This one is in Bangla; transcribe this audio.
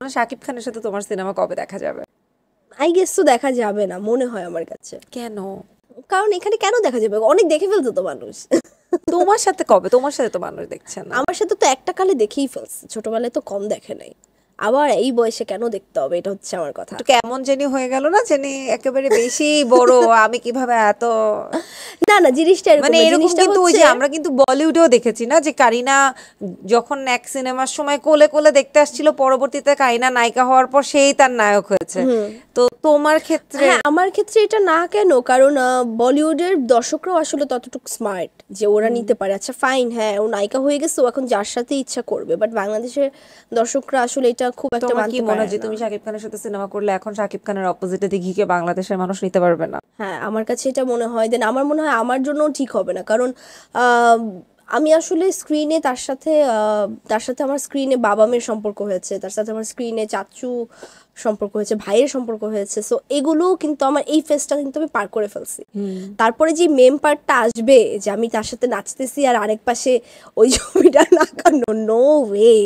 শাকিব খানের সাথে তোমার সিনেমা কবে দেখা যাবে? আই গেস তো দেখা যাবে না মনে হয় আমার কাছে। কেন? কারণ এখানে কেন দেখা যাবে, অনেক দেখে ফেলতো তো মানুষ। তোমার সাথে কবে? তোমার সাথে তো মানুষ দেখছে না। আমার সাথে তো একটা কালে দেখেই ফেলছে, ছোটবেলায় তো কম দেখে নাই, আবার এই বয়সে কেন দেখতে হবে, এটা হচ্ছে আমার কথা। একটু কেমন জানি হয়ে গেল না, জানি একেবারে বেশি বড়। আমি কিভাবে এত না না, জিনিসটা এরকম মানে না, এরকম জিনিসটা কিন্তু ওই হচ্ছে যে আমরা কিন্তু বলিউডেও দেখেছি না যে কারিনা যখন এক সিনেমার সময় কোলে কোলে দেখতে আসছিল, পরবর্তীতে কারিনা নায়িকা হওয়ার পর সেই তার নায়ক হয়েছে। তো তোমার ক্ষেত্রে? হ্যাঁ আমার ক্ষেত্রে এটা না কেন, কারণ বলিউডের দর্শকরাও আসলে ততটুকু স্মার্ট যে ওরা নিতে পারে, আচ্ছা ফাইন হ্যাঁ ও নায়িকা হয়ে গেছে, ও এখন যার সাথে ইচ্ছা করবে, বাট বাংলাদেশের দর্শকরা আসলে এটা খুব একটা তোমার কি মানতে মনে পারে হয় যে না। তুমি শাকিব খানের সাথে সিনেমা করলে এখন শাকিব খানের অপোজিটে দিঘিকে বাংলাদেশের মানুষ নিতে পারবে না? হ্যাঁ আমার কাছে এটা মনে হয়, দেন আমার মনে হয় আমার জন্য ঠিক হবে না, কারণ আহ, আমি আসলে স্ক্রিনে তার সাথে আমার স্ক্রিনে বাবা মেয়ের সম্পর্ক হয়েছে, তার সাথে আমার স্ক্রিনে চাচু সম্পর্ক হয়েছে, ভাইয়ের সম্পর্ক হয়েছে, সো এগুলো কিন্তু আমার এই ফেজটা কিন্তু আমি পার করে ফেলছি। তারপরে যে মেম পার্টটা আসবে যে আমি তার সাথে নাচতেছি আর আরেক পাশে ওই ছবিটা লাগানো, নো ওয়ে।